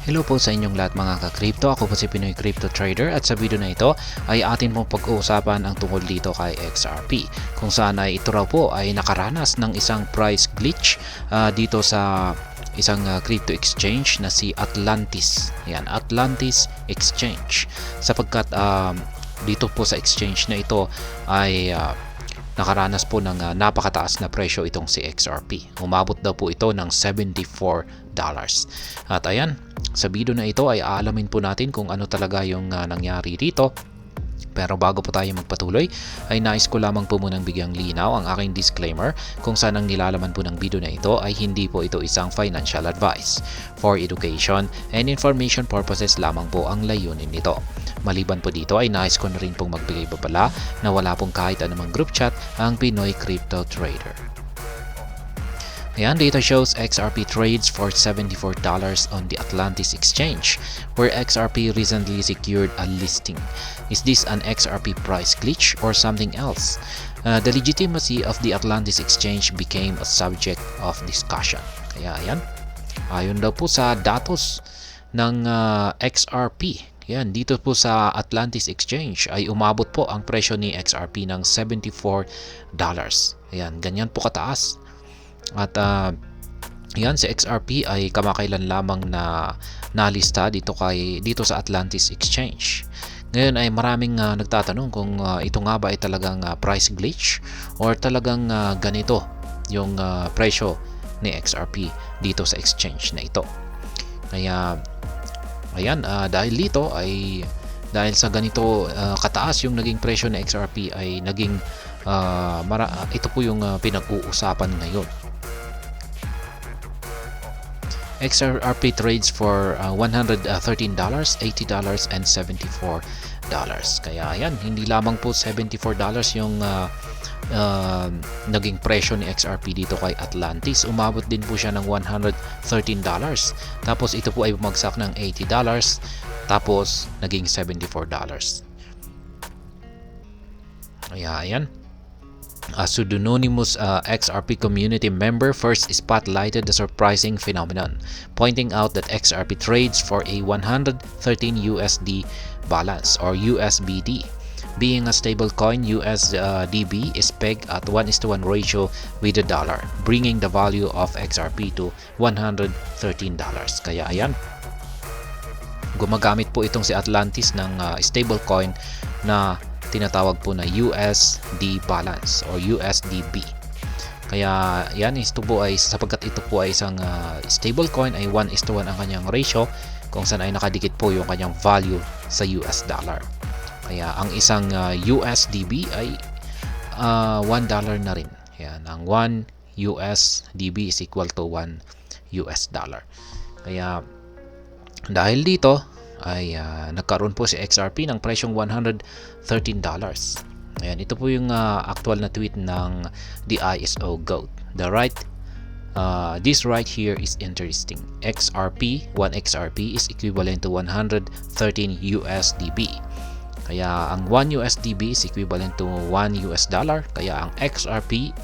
Hello po sa inyong lahat mga ka-crypto. Ako po si Pinoy Crypto Trader at sa video na ito ay atin pong pag-uusapan ang tungkol dito kay XRP. Kung saan ay ito raw po ay nakaranas ng isang price glitch dito sa isang crypto exchange na si Atlantis. Yan, Atlantis Exchange. Sapagkat dito po sa exchange na ito ay nakaranas po ng napakataas na presyo itong si XRP. Umabot daw po ito ng $74. At ayan, sa video na ito ay aalamin po natin kung ano talaga yung nangyari dito. Pero bago po tayo magpatuloy, ay nais ko lamang po munang bigyang linaw ang aking disclaimer kung saan ang nilalaman po ng video na ito ay hindi po ito isang financial advice. For education and information purposes lamang po ang layunin nito. Maliban po dito ay nais ko na rin pong magbigay babala na wala pong kahit anumang group chat ang Pinoy Crypto Trader. Ayan, data shows XRP trades for $74 on the Atlantis Exchange, where XRP recently secured a listing. Is this an XRP price glitch or something else? The legitimacy of the Atlantis Exchange became a subject of discussion. Kaya ayan, ayon daw po sa datos ng XRP, yan, dito po sa Atlantis Exchange ay umabot po ang presyo ni XRP ng $74. Ayan, ganyan po kataas. At yan, si XRP ay kamakailan lamang na nalista dito sa Atlantis Exchange. Ngayon ay maraming nagtatanong kung ito nga ba ay talagang price glitch or talagang ganito yung presyo ni XRP dito sa exchange na ito. Kaya ayan, dahil sa ganito kataas yung naging presyo ni XRP ay naging ito po yung pinag-uusapan ngayon. XRP trades for $113, $80, and $74. Kaya ayan, hindi lamang po $74 yung naging presyo ni XRP dito kay Atlantis. Umabot din po siya ng $113. Tapos ito po ay bumagsak ng $80. Tapos naging $74. Kaya ayan. A pseudonymous XRP community member first spotlighted the surprising phenomenon, pointing out that XRP trades for a 113 USD balance or USBD. Being a stablecoin, USDB is pegged at 1:1 ratio with the dollar, bringing the value of XRP to $113. Kaya ayan, gumagamit po itong si Atlantis ng stablecoin na tinatawag po na USD balance or USDB. Kaya yan, ito po ay sapagkat ito po ay isang stablecoin ay 1:1 ang kanyang ratio kung saan ay nakadikit po yung kanyang value sa US dollar. Kaya ang isang USDB ay $1 na rin. Yan, ang 1 USDB is equal to 1 US dollar. Kaya dahil dito ay nagkaroon po si XRP ng presyong $113. Ayan, ito po yung actual na tweet ng the ISO GOAT. This right here is interesting. XRP, 1 XRP is equivalent to 113 USDB. Kaya ang 1 USDB is equivalent to 1 US dollar. Kaya ang XRP,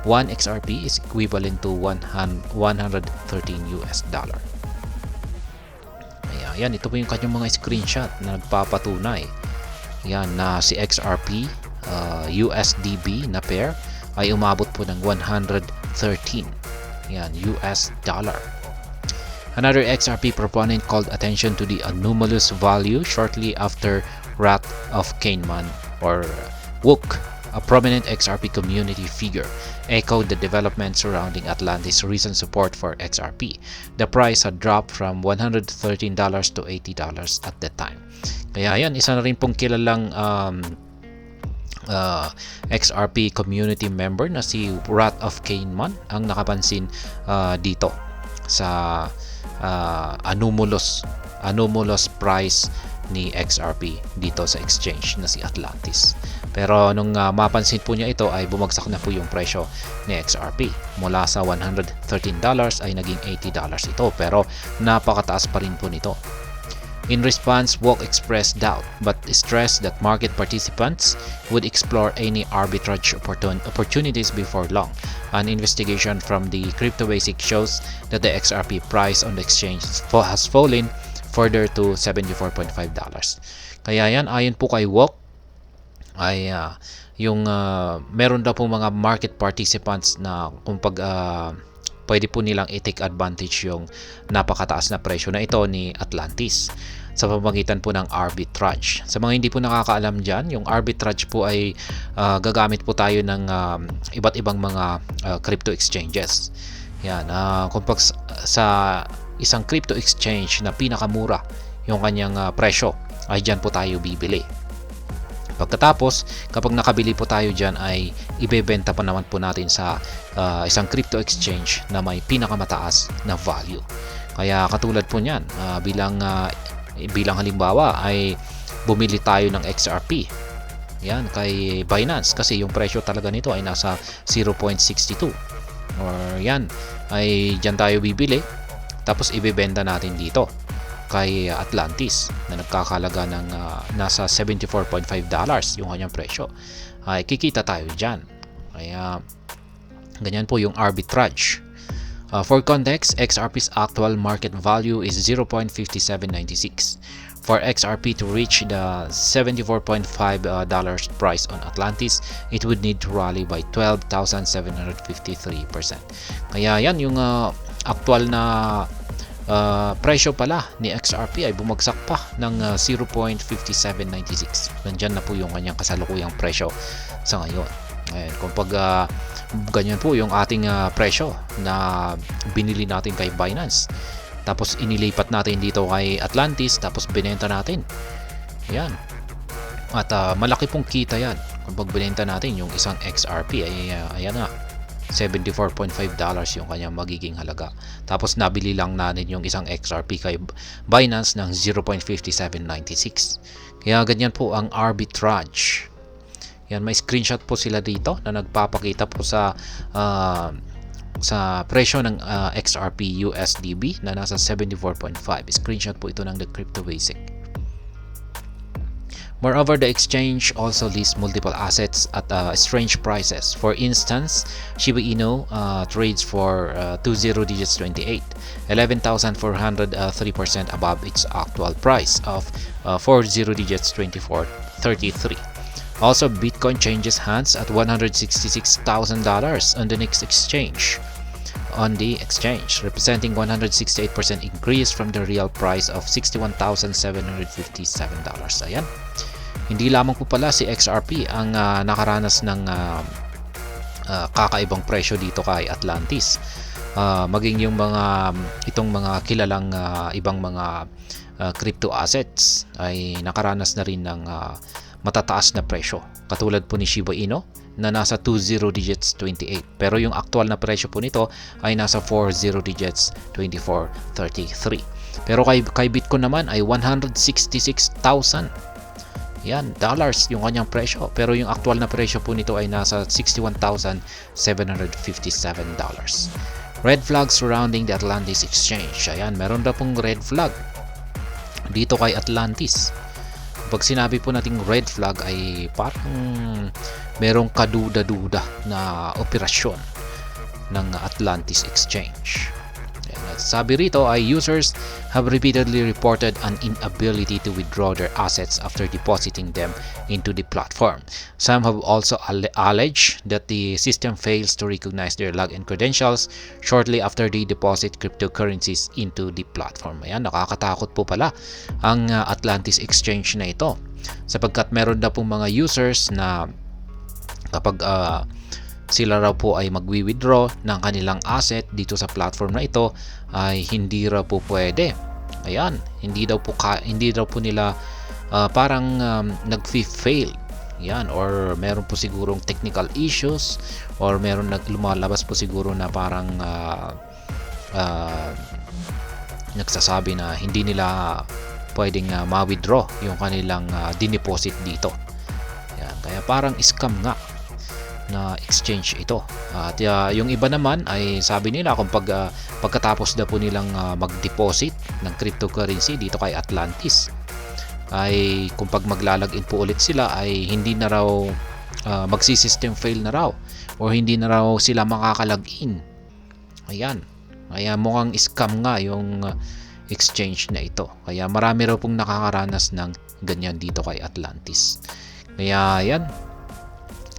1 XRP is equivalent to 113 US dollar. Ayan, ito po yung kanyang mga screenshot na nagpapatunay. Yan, na si XRP USDB na pair ay umabot po ng 113. Yan, US dollar. Another XRP proponent called attention to the anomalous value shortly after Wrath of Kahneman or Wook, a prominent XRP community figure, echoed the development surrounding Atlantis' recent support for XRP. The price had dropped from $113 to $80 at that time. Kaya yan, isa na rin pong kilalang XRP community member na si Wrath of Kahneman ang nakapansin dito sa anomalous price ni XRP dito sa exchange na si Atlantis. Pero nung mapansin po niya ito ay bumagsak na po yung presyo ni XRP. Mula sa $113 ay naging $80 ito, pero napakataas pa rin po nito. In response, Wook expressed doubt but stressed that market participants would explore any arbitrage opportunities before long. An investigation from the Crypto Basics shows that the XRP price on the exchange has fallen further to $74.5. Kaya yan, ayon po kay Wok, ay meron daw po mga market participants na pwede po nilang i-take advantage yung napakataas na presyo na ito ni Atlantis sa pamamagitan po ng arbitrage. Sa mga hindi po nakakaalam dyan, yung arbitrage po ay gagamit po tayo ng iba't ibang mga crypto exchanges. Yan, kung sa isang crypto exchange na pinakamura yung kanyang presyo, ay dyan po tayo bibili. Pagkatapos, kapag nakabili po tayo dyan, ay ibebenta pa naman po natin sa isang crypto exchange na may pinakamataas na value. Kaya katulad po niyan, bilang halimbawa ay bumili tayo ng XRP. Yan, kay Binance kasi yung presyo talaga nito ay nasa 0.62. Or yan, ay dyan tayo bibili. Tapos ibebenta natin dito kay Atlantis na nagkakalaga ng nasa $74.5 yung kanyang presyo. Ay kikita tayo dyan. Kaya ganyan po yung arbitrage. For context, XRP's actual market value is 0.5796. For XRP to reach the $74.5 price on Atlantis, it would need to rally by 12,753%. Kaya yan yung actual na presyo pala ni XRP ay bumagsak pa ng 0.5796. Nandyan na po yung kanyang kasalukuyang presyo sa ngayon. Ayan, kung ganyan po yung ating presyo na binili natin kay Binance, tapos inilipat natin dito kay Atlantis, tapos binenta natin. Ayan. At malaki pong kita yan. Kung binenta natin yung isang XRP, ay ayan na, $74.5 yung kanyang magiging halaga. Tapos nabili lang natin yung isang XRP kay Binance ng 0.5796. Kaya ganyan po ang arbitrage. Yan, may screenshot po sila dito na nagpapakita po sa presyo ng XRP USDB na nasa 74.5. Screenshot po ito ng The Crypto Basic. Moreover, the exchange also lists multiple assets at strange prices. For instance, Shiba Inu trades for 20 digits 28, 11,403% above its actual price of 40 digits 24, 33. Also, Bitcoin changes hands at $166,000 on the next exchange. Representing 168% increase from the real price of $61,757. Ayan. Hindi lamang po pala si XRP ang nakaranas ng kakaibang presyo dito kay Atlantis. Maging yung itong mga kilalang ibang mga crypto assets ay nakaranas na rin ng matataas na presyo. Katulad po ni Shiba Inu na nasa 20 digits 28. Pero yung actual na presyo po nito ay nasa 40 digits 24, 33. Pero kay Bitcoin naman ay 166,000. Yan, dollars yung kanyang presyo. Pero yung actual na presyo po nito ay nasa $61,757. Red flag surrounding the Atlantis exchange. Ayan, meron daw pong red flag dito kay Atlantis. Pag sinabi po nating red flag ay parang merong kaduda-duda na operasyon ng Atlantis exchange. Sabi rito ay users have repeatedly reported an inability to withdraw their assets after depositing them into the platform. Some have also alleged that the system fails to recognize their login credentials shortly after they deposit cryptocurrencies into the platform. Ayan, nakakatakot po pala ang Atlantis exchange na ito, sapagkat meron na pong mga users na kapag sila raw po ay magwi-withdraw ng kanilang asset dito sa platform na ito ay hindi raw po pwede. Ayan, hindi daw po nila parang nag-fail. Yan, or meron po sigurong technical issues, or meron lumalabas po siguro na parang nagsasabi na hindi nila pwedeng ma-withdraw yung kanilang dineposit dito. Yan, kaya parang scam nga na exchange ito. At yung iba naman ay sabi nila kung pagkatapos na po nilang mag-deposit ng cryptocurrency dito kay Atlantis, ay kung maglalagin po ulit sila ay hindi na raw magsi-system fail na raw, o hindi na raw sila makakalagin. Ayan, kaya mukhang scam nga yung exchange na ito. Kaya marami raw pong nakakaranas ng ganyan dito kay Atlantis. Kaya yan,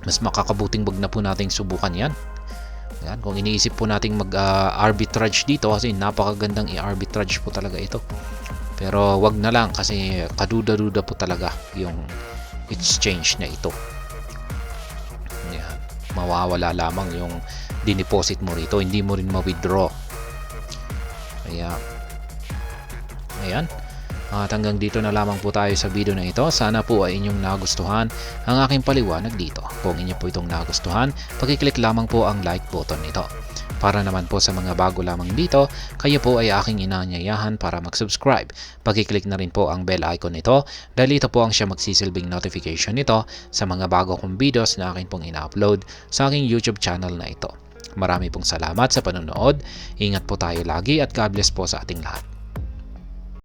mas makakabuting wag na po nating subukan yan. Yan, kung iniisip po nating mag-arbitrage dito, kasi napakagandang i-arbitrage po talaga ito. Pero wag na lang kasi kaduda-duda po talaga yung exchange na ito. Yan, mawawala lamang yung dineposit mo rito, hindi mo rin ma-withdraw. Kaya ayan. At hanggang dito na lamang po tayo sa video na ito. Sana po ay inyong nagustuhan ang aking paliwanag dito. Kung inyo po itong nagustuhan, pakiclick lamang po ang like button nito. Para naman po sa mga bago lamang dito, kayo po ay aking inaanyayahan para mag-subscribe. Pakiclick na rin po ang bell icon nito dahil ito po ang siya magsisilbing notification nito sa mga bago kong videos na akin pong ina-upload sa aking YouTube channel na ito. Marami pong salamat sa panonood. Ingat po tayo lagi at God bless po sa ating lahat.